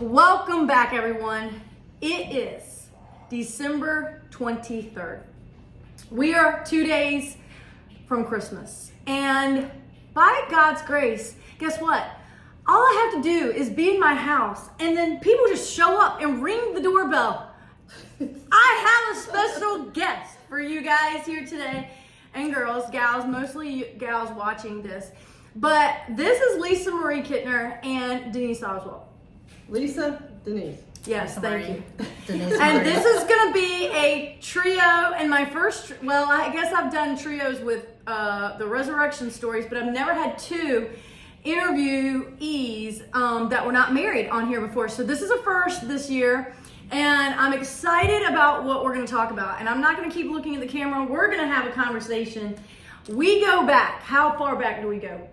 Welcome back, everyone. It is December 23rd. We are 2 days from Christmas. And by God's grace, guess what? All I have to do is be in my house and then people just show up and ring the doorbell. I have a special guest for you guys here today, and girls, gals, mostly you gals watching this. But this is Lesa Marie Kentner and Denise Oswald. Lesa, Denise. Yes, thank you. Denise And Marie. this is going to be a trio, and my first, well, I guess I've done trios with the resurrection stories, but I've never had two interviewees that were not married on here before. So this is a first this year, and I'm excited about what we're going to talk about. And I'm not going to keep looking at the camera. We're going to have a conversation. We go back. How far back do we go?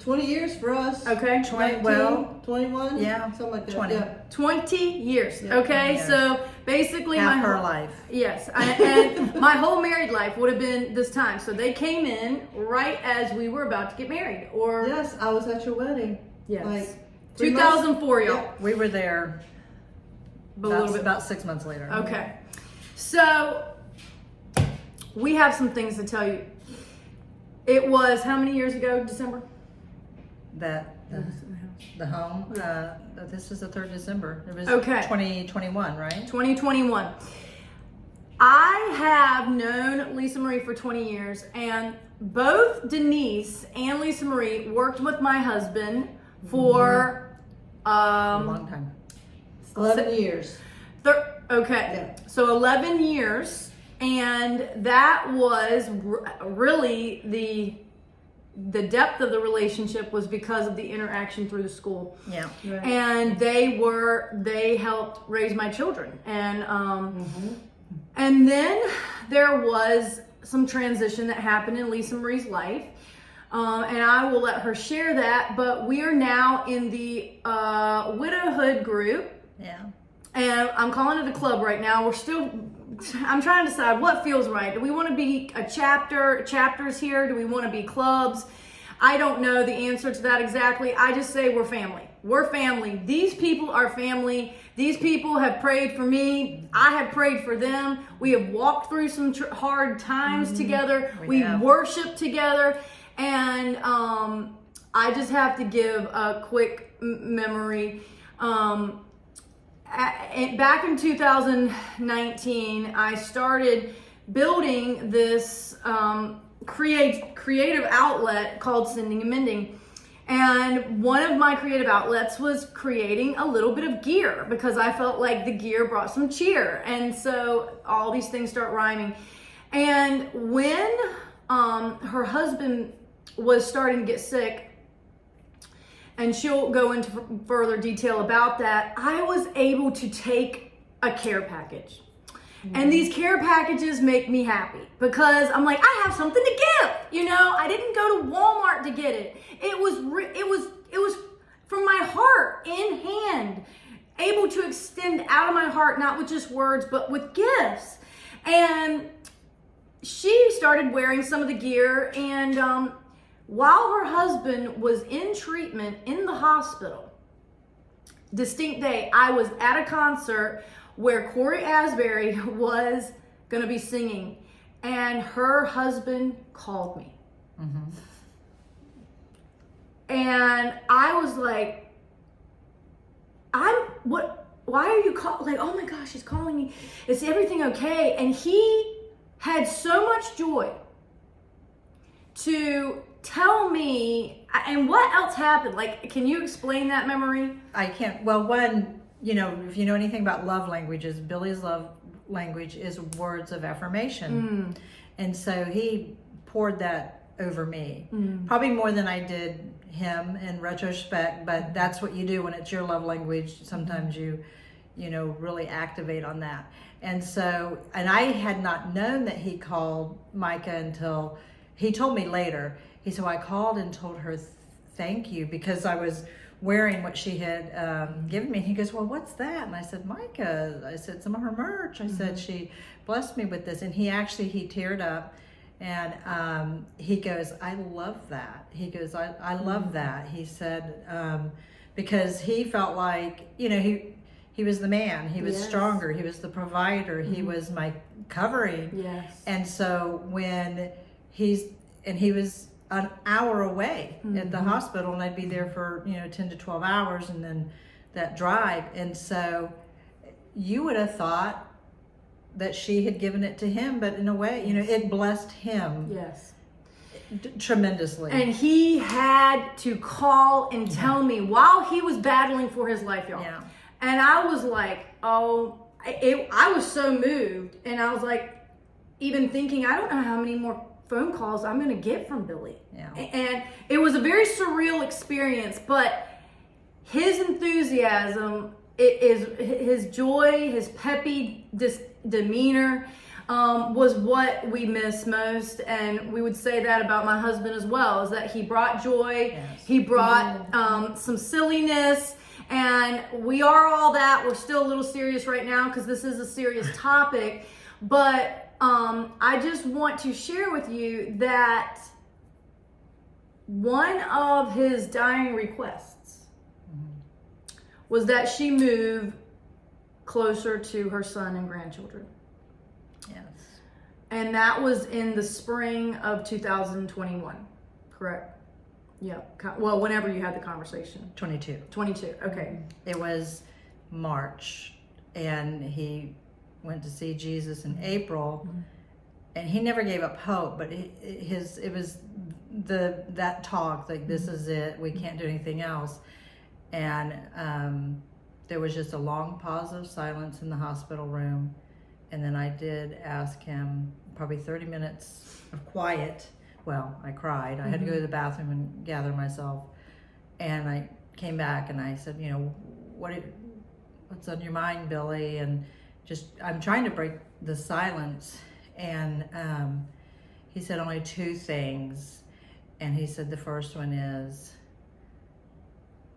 20 years for us. Okay. 19, well, 21? yeah, Something like that. 20. Yeah. 20 years. Yeah, Okay. 20 years. So basically Half my her whole life. Yes, and my whole married life would have been this time. So they came in right as we were about to get married, or Yes, I was at your wedding. yes, Like 3 months? 2004, y'all. Yep. We were there But a little bit. about 6 months later. Okay, so we have some things to tell you. It was how many years ago? December. That the home. This is the 3rd December. It was Okay. 2021, right? 2021. I have known Lesa Marie for 20 years, and both Denise and Lesa Marie worked with my husband for A long time. 11 years. Okay, Yeah. so 11 years, and that was really the depth of the relationship was because of the interaction through the school. Yeah. Right. And they helped raise my children, and then there was some transition that happened in Lesa Marie's life, and I will let her share that. But we are now in the widowhood group, Yeah. and I'm calling it a club right now. I'm trying to decide what feels right. Do we want to be chapters here? Do we want to be clubs? I don't know the answer to that exactly. I just say we're family. We're family. These people are family. These people have prayed for me. I have prayed for them. We have walked through some hard times together. We have. worshiped together. And I just have to give a quick memory. Back in 2019, I started building this creative outlet called Sending and Mending. And one of my creative outlets was creating a little bit of gear because I felt like the gear brought some cheer. And so all these things start rhyming. And when her husband was starting to get sick, and she'll go into further detail about that, I was able to take a care package. And these care packages make me happy because I'm like, I have something to give. You know, I didn't go to Walmart to get it. It was from my heart in hand, able to extend out of my heart, not with just words, but with gifts. And she started wearing some of the gear, and while her husband was in treatment in the hospital, distinct day, I was at a concert where Corey Asbury was going to be singing, and her husband called me. Mm-hmm. And I was like, why are you calling? Like, oh my gosh, he's calling me. Is everything okay? And he had so much joy to tell me. And what else happened? Like, can you explain that memory? I can't. Well, one, if you know anything about love languages, Billy's love language is words of affirmation. And so he poured that over me, probably more than I did him in retrospect, but that's what you do when it's your love language. Sometimes you really activate on that. And so, and I had not known that he called Micah until he told me later. He said, I called and told her thank you because I was wearing what she had given me. He goes, well, what's that? And I said, Micah. I said, some of her merch. I said, she blessed me with this. And he teared up, and he goes, I love that. He goes, I love that. He said, because he felt like, he was the man, he was Yes. stronger, he was the provider, he was my covering. Yes. And so when he was an hour away at the hospital, and I'd be there for 10 to 12 hours, and then that drive. And so you would have thought that she had given it to him, but in a way, it blessed him Yes. tremendously. And he had to call and tell me while he was battling for his life, y'all. Yeah. And I was like, I was so moved. And I was like, even thinking, I don't know how many more phone calls I'm going to get from Billy. Yeah. And it was a very surreal experience, but his enthusiasm, his joy, his peppy demeanor, was what we miss most. And we would say that about my husband as well, is that he brought joy. Yes. He brought some silliness, and we are all that. We're still a little serious right now because this is a serious topic, but I just want to share with you that one of his dying requests was that she move closer to her son and grandchildren. Yes. And that was in the spring of 2021, correct? Yeah. Well, whenever you had the conversation. 22. 22. Okay. It was March, and he went to see Jesus in April, and he never gave up hope. But it was that talk, like, this is it. We can't do anything else. And there was just a long pause of silence in the hospital room. And then I did ask him, probably 30 minutes of quiet. Well, I cried. I had to go to the bathroom and gather myself. And I came back and I said, what's on your mind, Billy? And I'm trying to break the silence. And he said only two things. And he said the first one is,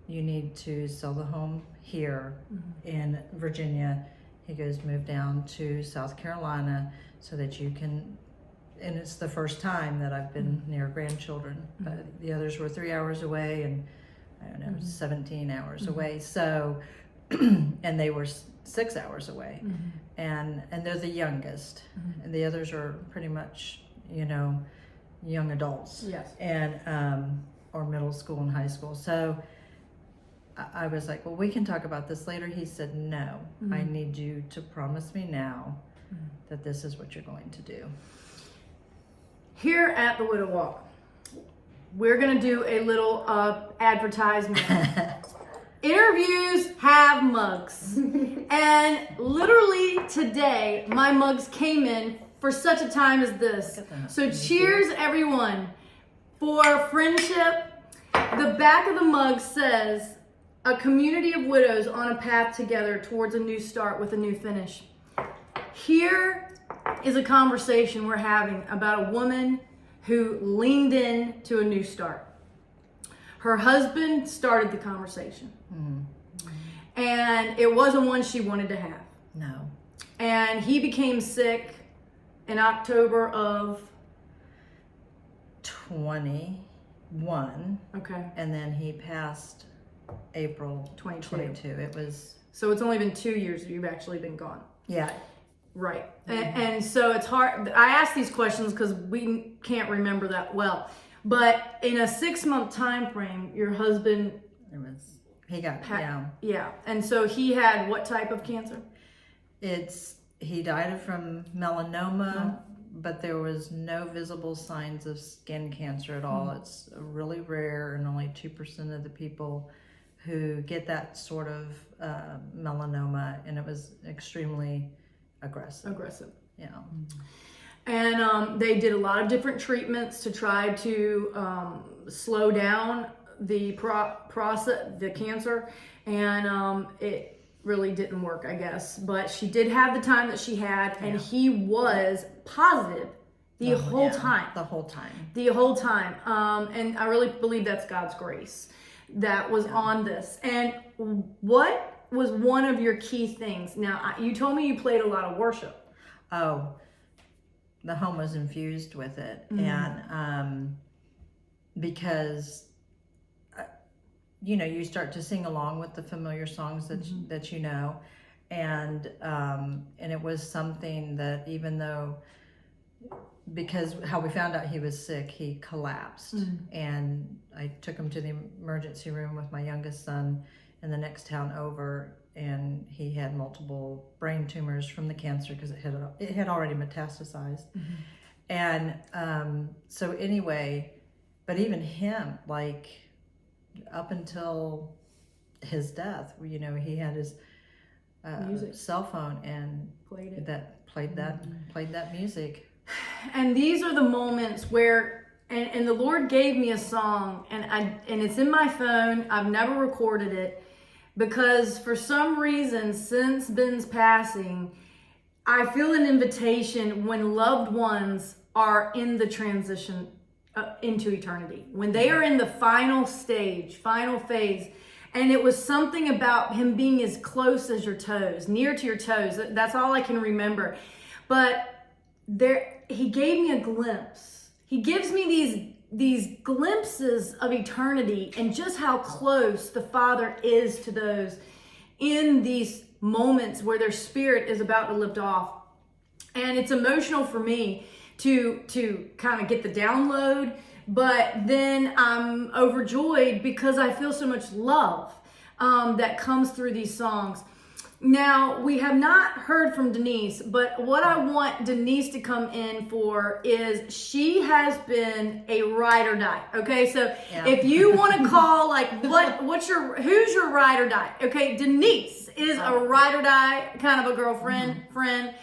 you need to sell the home here in Virginia. He goes, move down to South Carolina so that you can, and it's the first time that I've been near grandchildren. The others were 3 hours away, and I don't know, 17 hours away. So, and they were 6 hours away. And they're the youngest. And the others are pretty much, young adults. Yes. And, or middle school and high school. So I was like, well, we can talk about this later. He said, no, I need you to promise me now that this is what you're going to do. Here at the Widow Walk, we're going to do a little advertisement. Interviews have mugs. And literally today, my mugs came in for such a time as this. So cheers, everyone, for friendship. The back of the mug says, a community of widows on a path together towards a new start with a new finish. Here is a conversation we're having about a woman who leaned in to a new start. Her husband started the conversation. And it wasn't one she wanted to have. No. And he became sick in October of 21. Okay. And then he passed April 22. It was, So it's only been 2 years that you've actually been gone. yeah. Right. And so it's hard. I ask these questions because we can't remember that well. But in a 6-month time frame, your husband, He got, yeah. And so he had what type of cancer? He died from melanoma, but there was no visible signs of skin cancer at all. It's really rare, and only 2% of the people who get that sort of melanoma, and it was extremely aggressive. Yeah. And they did a lot of different treatments to try to slow down the process, the cancer, and it really didn't work, I guess. But she did have the time that she had, and he was positive the whole time. The whole time. The whole time. And I really believe that's God's grace that was on this. And what was one of your key things? Now, you told me you played a lot of worship. Oh, the home was infused with it. And because you start to sing along with the familiar songs that you know, and it was something that, even though, because how we found out he was sick, he collapsed, and I took him to the emergency room with my youngest son in the next town over, and he had multiple brain tumors from the cancer because it had already metastasized. And so anyway, but even him, like, up until his death, he had his cell phone and played that music. And these are the moments where, and the Lord gave me a song, and it's in my phone. I've never recorded it because for some reason, since Ben's passing, I feel an invitation when loved ones are in the transition into eternity, when they are in the final stage, final phase. And it was something about him being as close as your toes, near to your toes. That's all I can remember. But he gave me a glimpse. He gives me these glimpses of eternity and just how close the Father is to those in these moments where their spirit is about to lift off. And it's emotional for me to kind of get the download, but then I'm overjoyed because I feel so much love that comes through these songs. Now, we have not heard from Denise, but what I want Denise to come in for is she has been a ride or die. Okay, so if you want to call, like, who's your ride or die? Okay, Denise is a ride or die kind of a girlfriend, friend,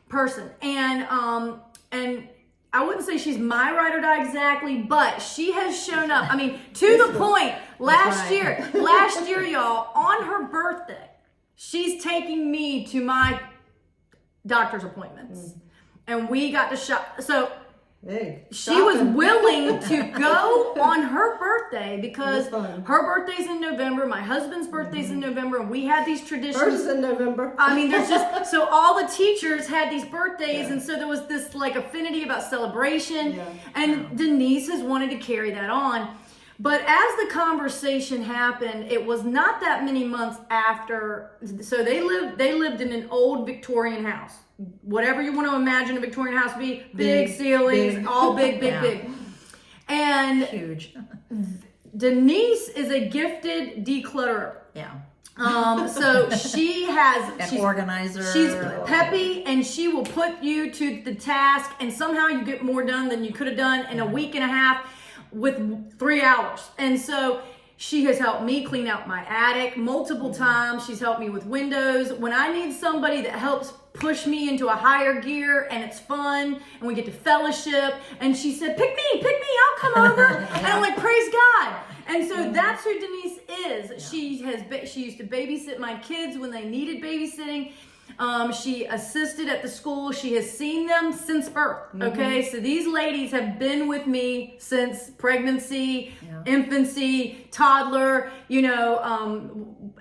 person, and I wouldn't say she's my ride or die exactly, but she has shown up. I mean, to the point. Last year, y'all, on her birthday, she's taking me to my doctor's appointments, and we got to shop. So she was willing to go on her birthday because her birthday's in November, my husband's birthday's in November, and we had these traditions. Hers is in November. I mean, there's just, so all the teachers had these birthdays, and so there was this like affinity about celebration, and Denise has wanted to carry that on. But as the conversation happened, it was not that many months after. So they lived in an old Victorian house, whatever you want to imagine a Victorian house to be, big ceilings, all big. And huge. Denise is a gifted declutterer. So she's an organizer. She's peppy, and she will put you to the task, and somehow you get more done than you could have done in a week and a half with 3 hours. And so she has helped me clean out my attic multiple times. She's helped me with windows. When I need somebody that helps push me into a higher gear and it's fun and we get to fellowship, and she said, pick me, I'll come over. And I'm like, praise God. And so that's who Denise is. She used to babysit my kids when they needed babysitting. She assisted at the school. She has seen them since birth. Okay, so these ladies have been with me since pregnancy, infancy, toddler,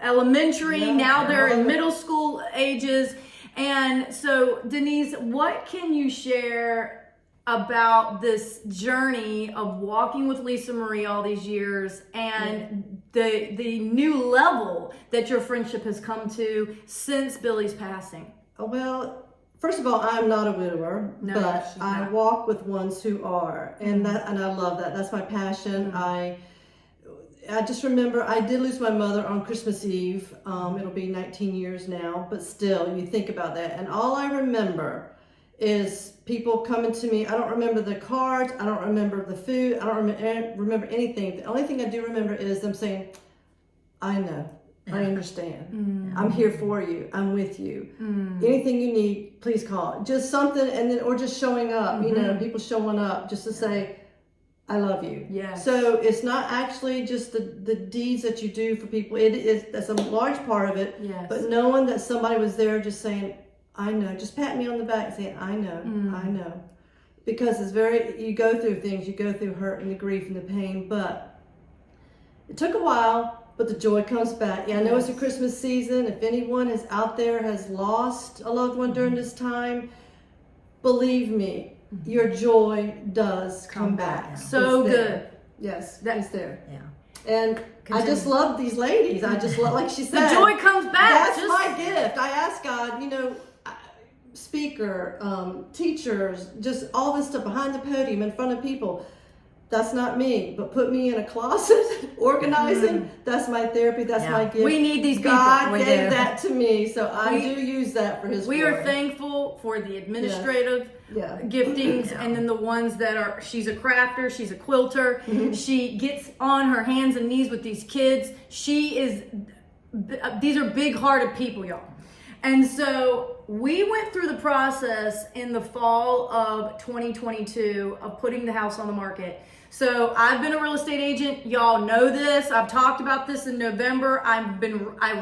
elementary. Now they're in middle school ages. And so, Denise, what can you share about this journey of walking with Lesa Marie all these years, and the new level that your friendship has come to since Billy's passing? Well, first of all, I'm not a widower, but I walk with ones who are, and I love that. That's my passion. I just remember I did lose my mother on Christmas Eve. It'll be 19 years now, but still, you think about that, and all I remember is people coming to me. I don't remember the cards. I don't remember the food. I don't remember anything. The only thing I do remember is them saying, I know. I understand. I'm here for you. I'm with you. Anything you need, please call. Just something, and then, or just showing up, people showing up just to say, I love you. Yes. So it's not actually just the deeds that you do for people. That's a large part of it. Yes. But knowing that somebody was there just saying, I know, just pat me on the back saying, I know. Because you go through things, you go through hurt and the grief and the pain, but it took a while, but the joy comes back. I know it's a Christmas season. If anyone is out there has lost a loved one during this time, believe me, your joy does come back. So it's good. There. Yes, that's there. And I just love these ladies. I just love, like she said, the joy comes back. That's my gift. I ask God, speaker, teachers, just all this stuff behind the podium in front of people. That's not me, but put me in a closet organizing. That's my therapy. That's my gift. We need these people. God gave that to me, so I do use that for His glory. We are thankful for the administrative giftings, and then the ones that are. She's a crafter. She's a quilter. She gets on her hands and knees with these kids. She is. These are big-hearted people, y'all. And so we went through the process in the fall of 2022 of putting the house on the market. So I've been a real estate agent. Y'all know this. I've talked about this in November. I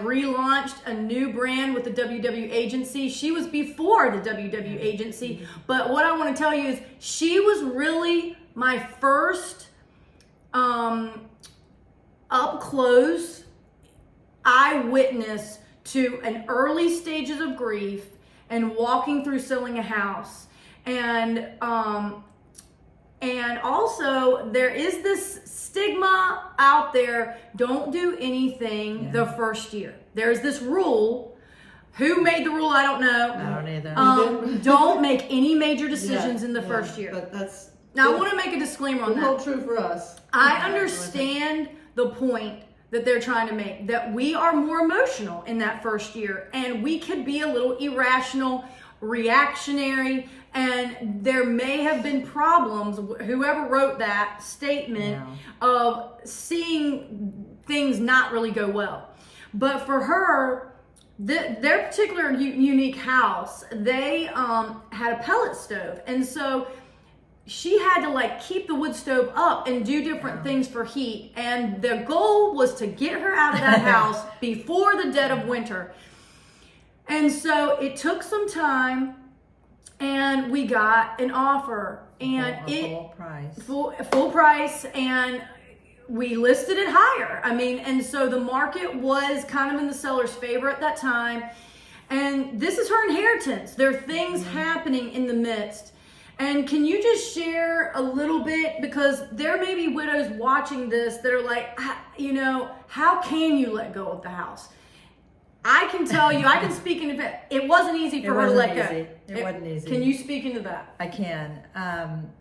relaunched a new brand with the WW agency. She was before the WW agency. But what I want to tell you is she was really my first up close eyewitness to an early stages of grief and walking through selling a house. And also there is this stigma out there, don't do anything the first year. There's this rule. Who made the rule? I don't know. I don't either. Don't make any major decisions in the first year. But that's now I want to make a disclaimer on that. Hold true for us. I understand the point that they're trying to make, that we are more emotional in that first year, and we could be a little irrational, reactionary, and there may have been problems, whoever wrote that statement, of seeing things not really go well. But for her, their particular unique house, they had a pellet stove, and so she had to keep the wood stove up and do different things for heat. And the goal was to get her out of that house before the dead of winter. And so it took some time, and we got an offer, and full price, and we listed it higher. And so the market was kind of in the seller's favor at that time. And this is her inheritance. There are things happening in the midst. And can you just share a little bit, because there may be widows watching this that are like, how can you let go of the house? I can tell you, I can speak into that. It wasn't easy for her to let go. It wasn't easy. Can you speak into that? I can. I'm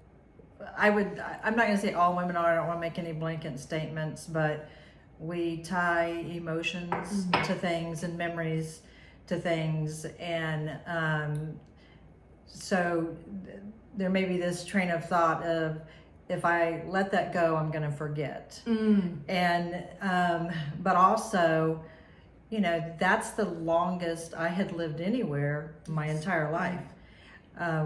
not going to say all women are. I don't want to make any blanket statements, but we tie emotions to things and memories to things, and so there may be this train of thought of, if I let that go, I'm going to forget. And but also, that's the longest I had lived anywhere my entire life.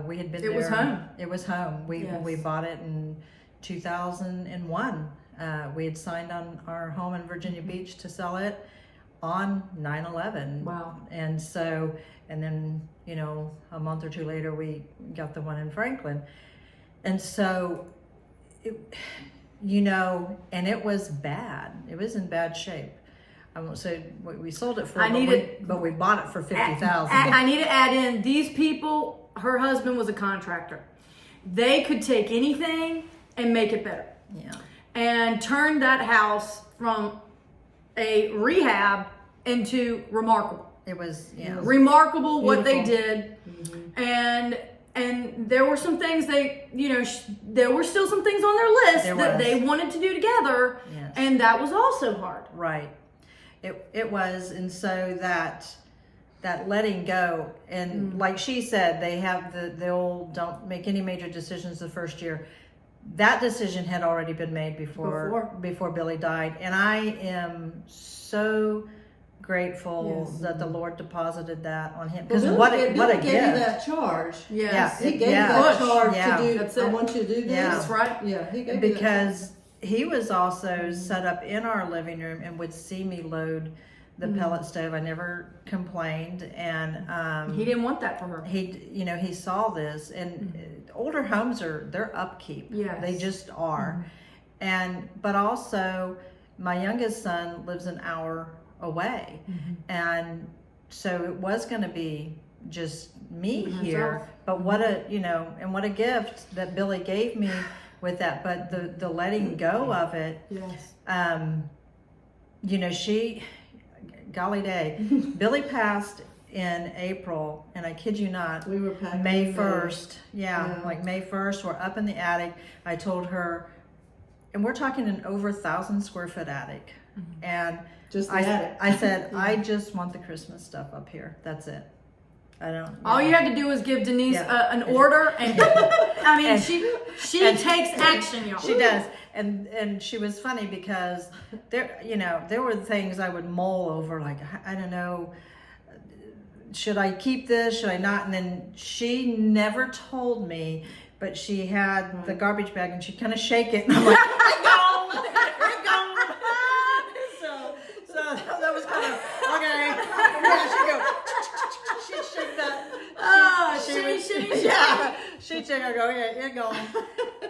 We had been there. It was home. It was home. We bought it in 2001. We had signed on our home in Virginia Beach to sell it on 9/11. Wow. And so, and then, a month or two later, we got the one in Franklin. And so, and it was bad. It was in bad shape. I won't say what we sold it for, but we bought it for $50,000. I need to add in, these people, her husband was a contractor. They could take anything and make it better. Yeah. And turn that house from a rehab into remarkable. It was remarkable what Beautiful. they did. And there were some things there were still some things on their list that they wanted to do together. Yes. And that was also hard. Right. It was. And so that letting go, and like she said, they have the old, don't make any major decisions the first year. That decision had already been made before Billy died. And I am so grateful that the Lord deposited that on him. Because what a Billy gift. gave you that charge. Yes. He gave you that charge Yeah. to do. That's I it. want you to do this. Yeah. That's right. Yeah, he gave you that Because he was also set up in our living room and would see me load the pellet stove. I never complained, and He didn't want that for her. he saw this, and older homes they're upkeep. Yes. They just are. But also my youngest son lives an hour away, and so it was going to be just me here. But what a gift that Billy gave me with that. But the letting go of it. Yes. you know, golly day, Billy passed in April, and I kid you not, We were packing May in 1st. Yeah, like May 1st, we're up in the attic. I told her, and we're talking an over 1,000 square foot attic. And Just the I attic. said, I just want the Christmas stuff up here. That's it. I don't. All you had to do was give Denise Yeah. an order, and I mean, And- she takes action, y'all. She does, and she was funny because there were things I would mull over, like I don't know, should I keep this? Should I not? And then she never told me, but she had the garbage bag and she'd kind of shake it, and I'm like, it gone, it gone. So that was kind of okay. Yeah, she'd go. She'd shake that. Shimmy. Yeah, she'd shake. I go, yeah, it gone.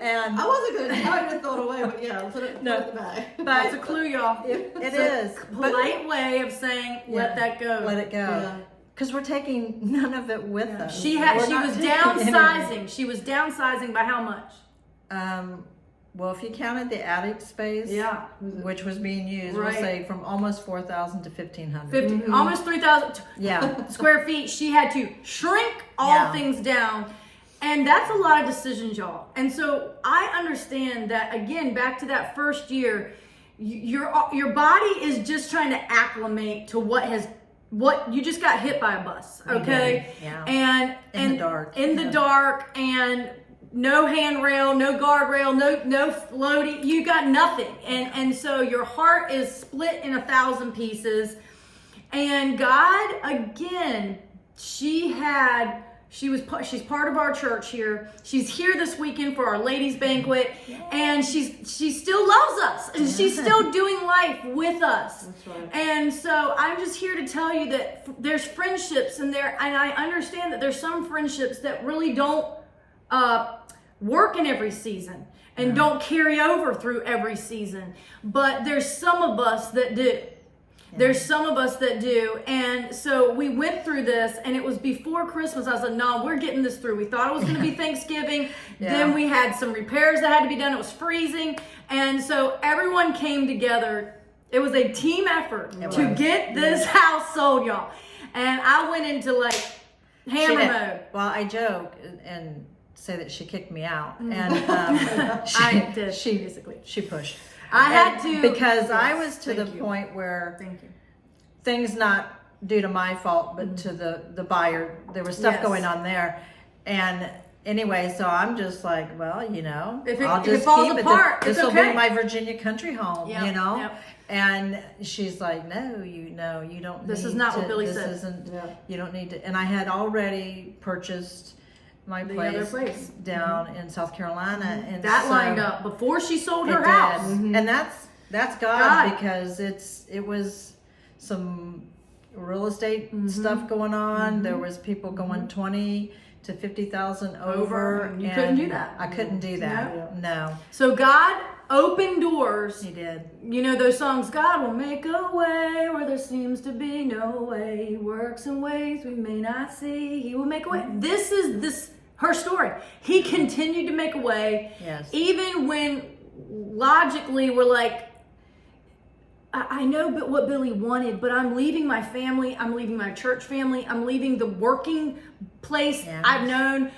And I wasn't going to try to throw it away, but yeah, put it in the bag. That's a clue, y'all. it It's is. a polite way of saying let that go. Let it go. Yeah. Because we're taking none of it with us. She We're was not taking downsizing. She was downsizing by how much? anything. Well, if you counted the attic space, Yeah, which was being used, Right. we'll say from almost 4,000 to 1,500. 50, almost 3,000 Yeah. square feet. She had to shrink all Yeah. things down. And that's a lot of decisions, y'all. And so I understand that, again, back to that first year, your body is just trying to acclimate to what you just got hit by a bus, okay? Yeah. And In the dark. In the Yeah. dark, and no handrail, no guardrail, no floaty. You got nothing. And so your heart is split in 1,000 pieces. And God, again, she's part of our church here. She's here this weekend for our ladies banquet, and she still loves us, and she's still doing life with us. That's right. And so I'm just here to tell you that there's friendships in there, and I understand that there's some friendships that really don't work in every season and don't carry over through every season. But there's some of us that do. There's some of us that do. And so we went through this, and it was before Christmas. I said, no, we're getting this through. We thought it was going to be Thanksgiving. Then we had some repairs that had to be done. It was freezing. And so everyone came together. It was a team effort to get this house sold, y'all. And I went into like hammer mode. Well, I joke and say that she kicked me out. And I did, basically. She pushed. I had to. Because I was to the Thank you. point where Thank you. things not due to my fault, but to the buyer. There was stuff Yes. going on there. And anyway, so I'm just like, well, If it- I'll if just it falls keep apart, it. This it's will okay. be my Virginia country home, Yep, yep. And she's like, no, you don't This need is not to, what Billy this said. Isn't, Yeah. you don't need to. And I had already purchased my The other place, place. down in South Carolina. And That so lined up before she sold her it house. did. And that's God, God. because it was some real estate stuff going on. There was people going 20 to 50,000 over. And you couldn't do that. I couldn't do that. No, So God opened doors. he did. You know those songs, God will make a way where there seems to be no way. He works in ways we may not see. He will make a way. This is her story. He continued to make a way. Yes. Even when logically we're like, I know what Billy wanted, but I'm leaving my family. I'm leaving my church family. I'm leaving the working place Yes. I've known.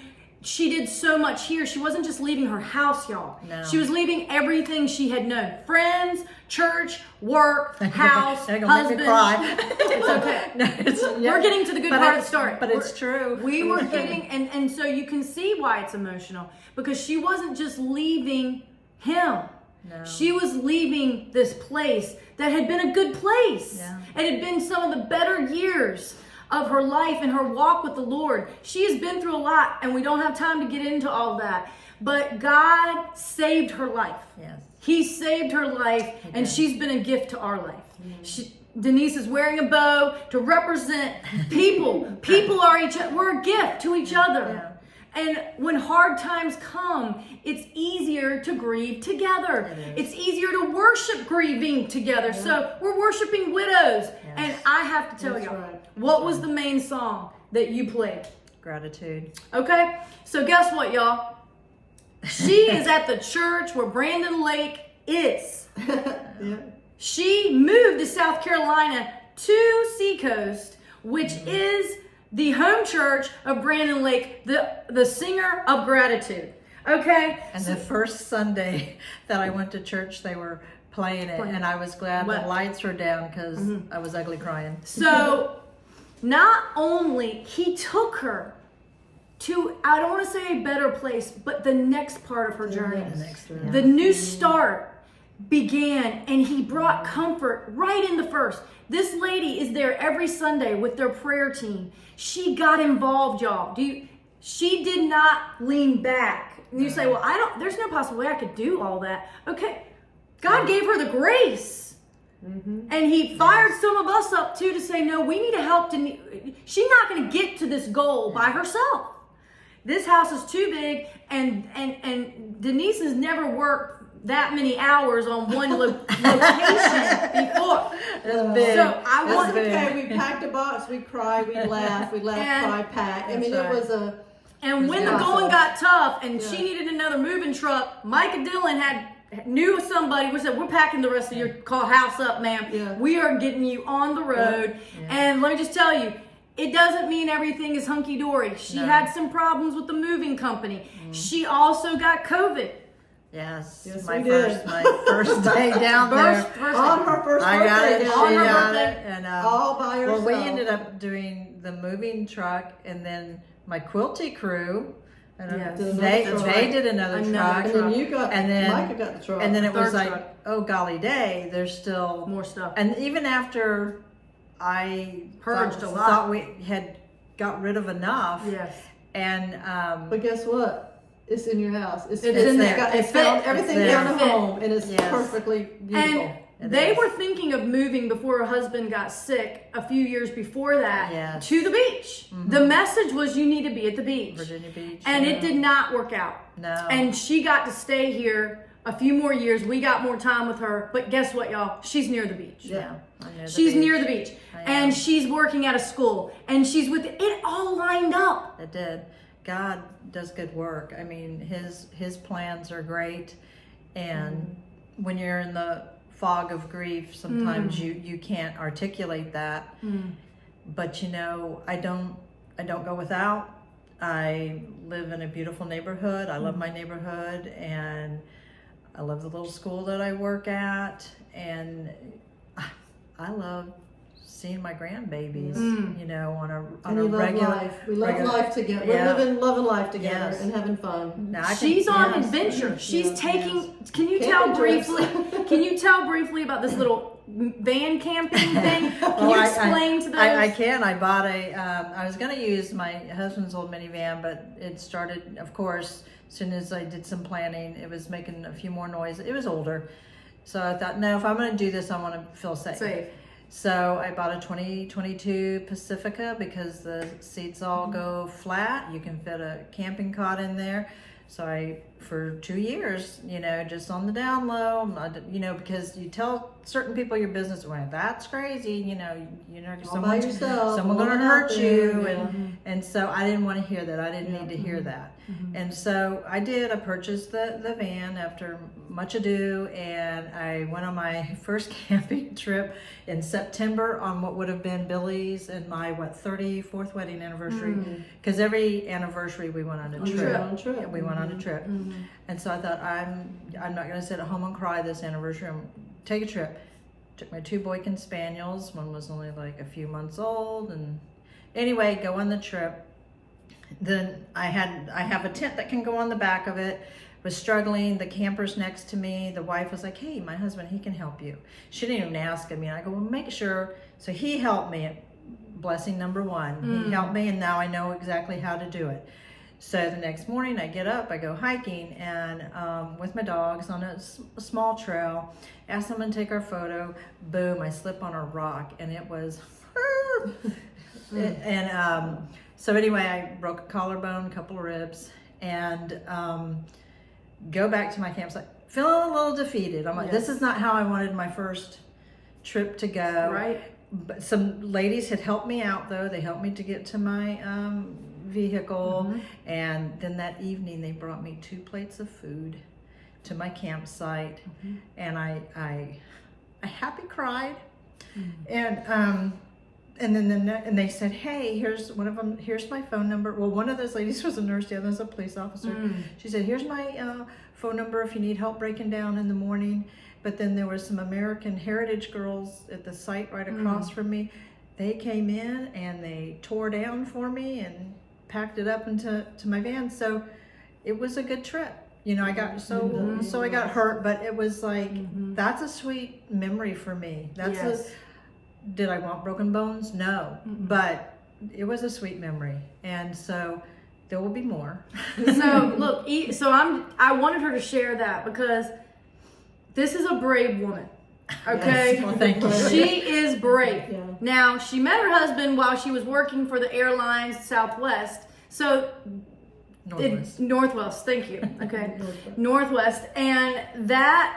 She did so much here. She wasn't just leaving her house, y'all. No. She was leaving everything she had known. Friends, church, work, house, They're gonna husband. make me cry. It's okay. No, it's, We're getting to the good part of the story. But it's true. We were getting, and so you can see why it's emotional, because she wasn't just leaving him. No. She was leaving this place that had been a good place. Yeah. It had been some of the better years of her life and her walk with the Lord. She has been through a lot, and we don't have time to get into all that. But God saved her life. Yes. He saved her life, and she's been a gift to our life. Denise is wearing a bow to represent people. People are we're a gift to each other. And when hard times come, it's easier to grieve together. It's easier to worship grieving together. So we're worshiping widows. And I have to tell That's y'all, right. what was the main song that you played? Gratitude. Okay? So guess what, y'all? She is at the church where Brandon Lake is. Yeah. She moved to South Carolina to Seacoast, which is the home church of Brandon Lake, the singer of gratitude. Okay? And the first Sunday that I went to church, they were playing it, and I was glad the lights were down because I was ugly crying. So, not only he took her to, I don't want to say a better place, but the next part of her journey. The new start began, and he brought comfort right in the first. This lady is there every Sunday with their prayer team. She got involved, y'all. She did not lean back. And you say, well, there's no possible way I could do all that. Okay. God gave her the grace. And he fired some of us up too to say, no, we need to help Denise. She's not going to get to this goal by herself. This house is too big, and Denise has never worked that many hours on one location before. So I want to okay, we packed a box, we cried, we laughed, cry, pack. I mean, it was a. And when the going got tough and she needed another moving truck, Micah Dillon knew somebody. We said, we're packing the rest of your house up, ma'am. Yeah. We are getting you on the road. And let me just tell you, it doesn't mean everything is hunky-dory. She had some problems with the moving company. She also got COVID. Yes, my first day down there. On her first birthday. I got it. On her birthday. And all by herself. Well, we ended up doing the moving truck, and then my quilty crew. They did another truck. And then Micah got the truck. And then it was like, truck. oh golly day, there's still more stuff. And even after I purged a lot, thought we had got rid of enough. Yes. And but guess what? It's in your house. It's in there. It's found everything down the home, and it's perfectly beautiful. And they were thinking of moving before her husband got sick a few years before that to the beach. The message was you need to be at the beach. Virginia Beach. And it did not work out. No. And she got to stay here a few more years. We got more time with her. But guess what, y'all? She's near the beach. Yeah. She's near the beach. And she's working at a school. And she's with it all lined up. It did. God does good work. I mean, his plans are great. And when you're in the fog of grief, sometimes you can't articulate that. But I don't go without. I live in a beautiful neighborhood. I love my neighborhood, and I love the little school that I work at, and I love seeing my grandbabies, on a regular life. We love life together. We're loving life together and having fun. She's on adventure. She's taking. Can you tell briefly? Can you tell briefly about this little van camping thing? Can you explain to those? I can. I bought I was going to use my husband's old minivan, but it started, of course, as soon as I did some planning, it was making a few more noise. It was older, so I thought, no, if I'm going to do this, I want to feel safe. So I bought a 2022 Pacifica because the seats all go flat. You can fit a camping cot in there. So for 2 years, just on the down low, because you tell certain people your business, well, that's crazy, someone's going to hurt you. And so I didn't want to hear that. I didn't need to hear that. And so I did. I purchased the van after much ado, and I went on my first camping trip in September on what would have been Billy's and my 34th wedding anniversary, because every anniversary we went on a trip. We went on a trip. And so I thought, I'm not going to sit at home and cry this anniversary. I'm take a trip. Took my 2 Boykin Spaniels. One was only like a few months old, and anyway, go on the trip. Then I have a tent that can go on the back of it. Was struggling. The campers next to me, the wife was like, hey, my husband, he can help you. She didn't even ask me. I go, well, make sure. So he helped me. Blessing number 1. He helped me, and now I know exactly how to do it. So the next morning I get up, I go hiking, and with my dogs on a small trail, ask someone to take our photo. Boom, I slip on a rock, and it was so anyway, I broke a collarbone, a couple of ribs, and go back to my campsite feeling a little defeated. I'm like, this is not how I wanted my first trip to go. Right. But some ladies had helped me out, though. They helped me to get to my vehicle, and then that evening they brought me 2 plates of food. to my campsite, and I happy cried, and then and they said, hey, here's one of them. Here's my phone number. Well, one of those ladies was a nurse, the other was a police officer. She said, here's my phone number if you need help breaking down in the morning. But then there were some American Heritage girls at the site right across from me. They came in and they tore down for me and packed it up into my van. So it was a good trip. You know, I got so I got hurt, but it was like that's a sweet memory for me. That's did I want broken bones? No, but it was a sweet memory, and so there will be more. So look, I wanted her to share that because this is a brave woman. Okay, yes. Well, thank you. She is brave. Yeah. Now she met her husband while she was working for the airlines Southwest. So Northwest. Thank you. Okay, Northwest, and they're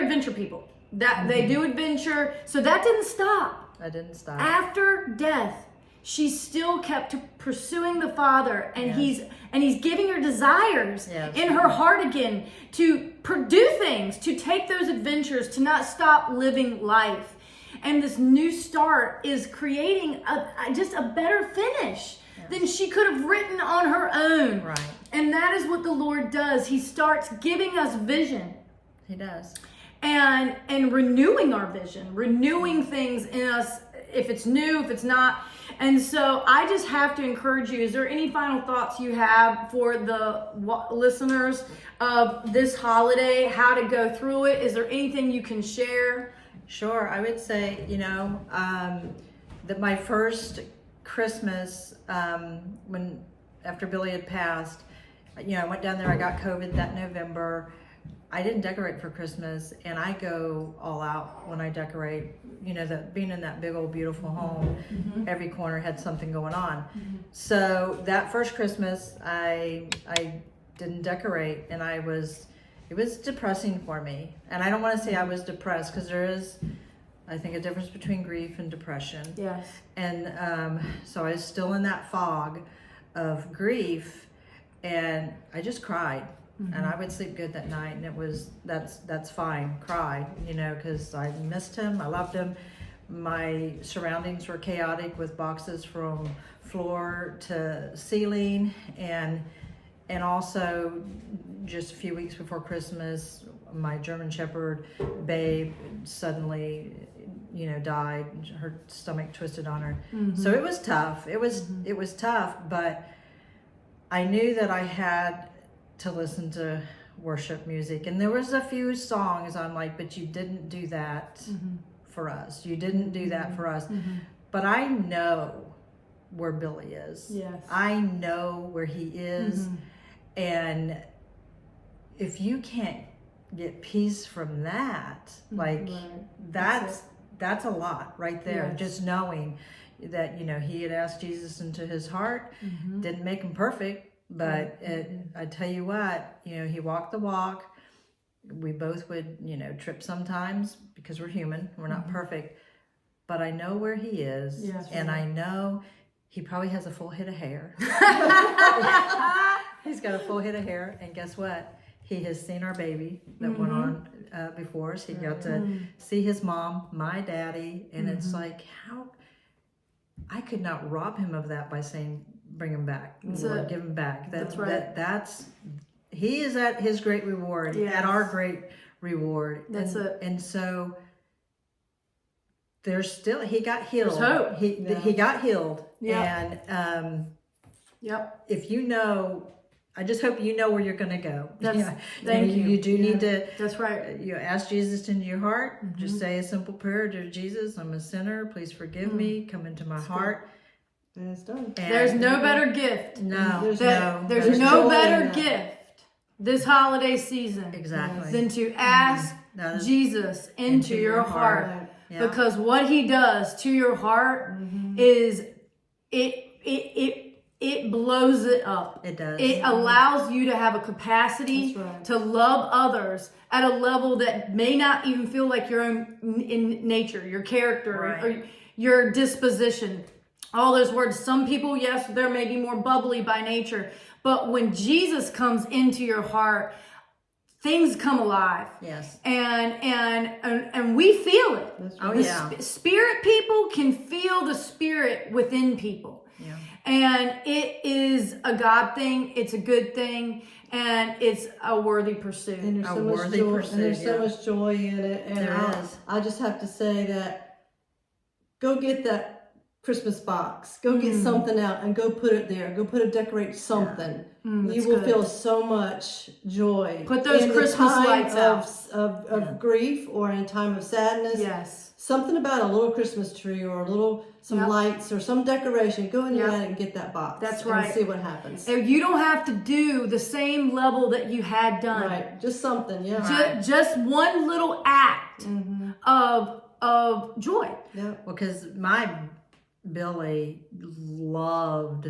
adventure people. That they do adventure, so that didn't stop. I didn't stop. After death, she still kept pursuing the Father, and he's giving her desires in her heart again to do things, to take those adventures, to not stop living life. And this new start is creating just a better finish than she could have written on her own. Right. And that is what the Lord does. He starts giving us vision. He does. And renewing our vision, renewing things in us, if it's new, if it's not. And so I just have to encourage you, is there any final thoughts you have for the listeners of this holiday, how to go through it? Is there anything you can share? Sure. I would say, that my first Christmas, after Billy had passed, I went down there, I got COVID that November. I didn't decorate for Christmas, and I go all out when I decorate. That being in that big old beautiful home, every corner had something going on. So that first Christmas, I didn't decorate, and it was depressing for me. And I don't want to say I was depressed, because there is, I think, a difference between grief and depression. Yes. And so I was still in that fog of grief, and I just cried. And I would sleep good that night, and that's fine. Cry, because I missed him. I loved him. My surroundings were chaotic with boxes from floor to ceiling, and also just a few weeks before Christmas, my German Shepherd Babe suddenly, died. Her stomach twisted on her. So it was tough. It was tough, but I knew that I had to listen to worship music, and there was a few songs I'm like, but you didn't do that for us. You didn't do that for us. But I know where Billy is. Yes. I know where he is. And if you can't get peace from that, that's a lot right there. Yes. Just knowing that, he had asked Jesus into his heart, didn't make him perfect. But I tell you what, he walked the walk. We both would, trip sometimes because we're human. We're not perfect. But I know where he is. Yes, and I know he probably has a full head of hair. He's got a full head of hair. And guess what? He has seen our baby that went on before us. He got to see his mom, my daddy. And it's like, how... I could not rob him of that by saying, bring him back, Lord, give him back. That's right. He is at his great reward, at our great reward. That's it. And so there's still, he got healed. There's hope. He got healed. Yeah. And if I just hope you know where you're going to go. Thank you. You do need to. That's right. You ask Jesus into your heart. Just say a simple prayer to Jesus. I'm a sinner. Please forgive me. Come into my heart. And it's done. And there's no better gift. No. There's no better gift this holiday season than to ask Jesus into your heart. Yeah. Because what he does to your heart is it blows it up. It does. It allows you to have a capacity to love others at a level that may not even feel like your own in nature, your character, or your disposition. All those words. Some people, yes, there may be more bubbly by nature. But when Jesus comes into your heart, things come alive. Yes. And we feel it. That's Oh, right. yeah. Spirit people can feel the spirit within people. Yeah. And it is a God thing. It's a good thing. And it's a worthy pursuit. And there's A so much worthy joy, pursuit, and there's so yeah. much joy in it. And There is. I just have to say that go get that Christmas box. Go get something out and go put it there. Go decorate something. That's You will good. feel so much joy. Put those in the Christmas time lights out. of grief or in time of sadness. Yes. Something about a little Christmas tree or some Yep. lights or some decoration. Go in your Yep. attic and get that box. That's and right. see what happens. And you don't have to do the same level that you had done. Right. Just something. Yeah. Just one little act of joy. Yeah. Well, because my Billy loved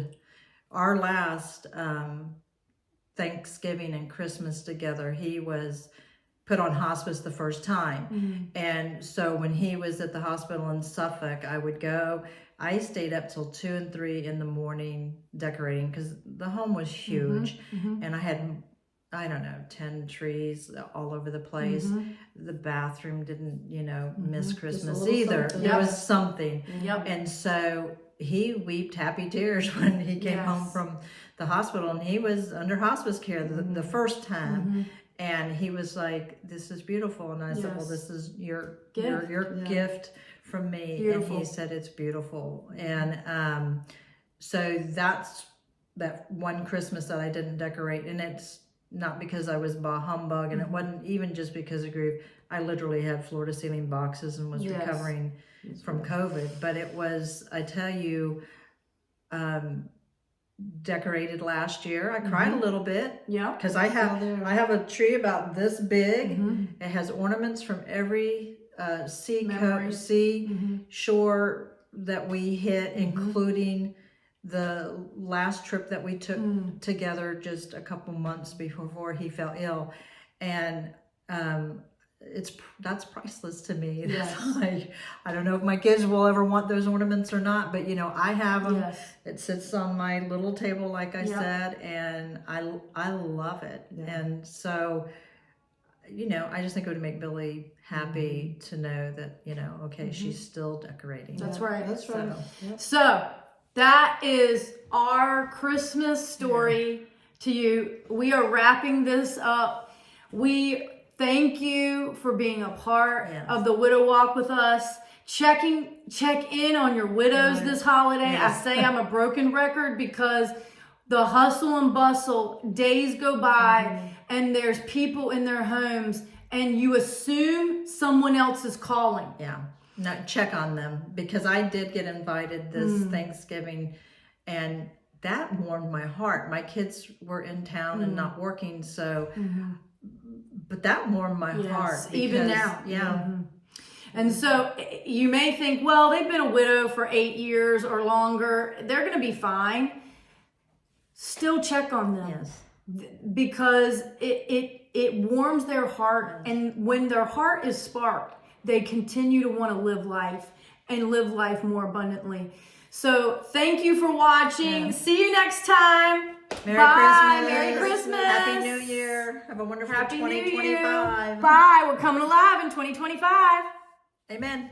our last Thanksgiving and Christmas together. He was put on hospice the first time. And so when he was at the hospital in Suffolk, I would go. I stayed up till 2 and 3 in the morning decorating because the home was huge. And I had, I don't know, 10 trees all over the place. The bathroom didn't, miss Christmas little either. something. There Yep. was something. Yep. And so he wept happy tears when he came Yes. home from the hospital, and he was under hospice care the first time. And he was like, "This is beautiful." And I said, "Well, Yes. this is your Gift. your Yeah. gift from me." Beautiful. And he said, "It's beautiful." And so that's that one Christmas that I didn't decorate, and it's not because I was bah humbug, and it wasn't even just because of grief. I literally had floor to ceiling boxes and was Yes. recovering from COVID, but it was, I tell you, decorated last year. I cried a little bit Yeah. because I have a tree about this big. It has ornaments from every Memory. shore that we hit, including the last trip that we took together just a couple months before he fell ill, and that's priceless to me. Yes. It's like, I don't know if my kids will ever want those ornaments or not, but I have them. Yes. It sits on my little table, like I Yep. said, and I love it. Yeah. And so, I just think it would make Billy happy to know that, okay, she's still decorating. That's right. That's right. So- Yep. So that is our Christmas story to you. We are wrapping this up. We thank you for being a part Yes. of the Widow Walk with us. Check in on your widows Right. this holiday. Yes. I say I'm a broken record because the hustle and bustle, days go by and there's people in their homes and you assume someone else is calling. Yeah. No, check on them, because I did get invited this Thanksgiving, and that warmed my heart. My kids were in town and not working, so but that warmed my heart. Even because- now. Yeah. And so you may think, well, they've been a widow for 8 years or longer. They're going to be fine. Still check on them. Yes. Because it warms their heart. And when their heart is sparked, they continue to want to live life and live life more abundantly. So thank you for watching. Yeah. See you next time. Merry Bye. Christmas. Merry Christmas. Happy New Year. Have a wonderful Happy New 2025. Year. Bye. We're coming alive in 2025. Amen.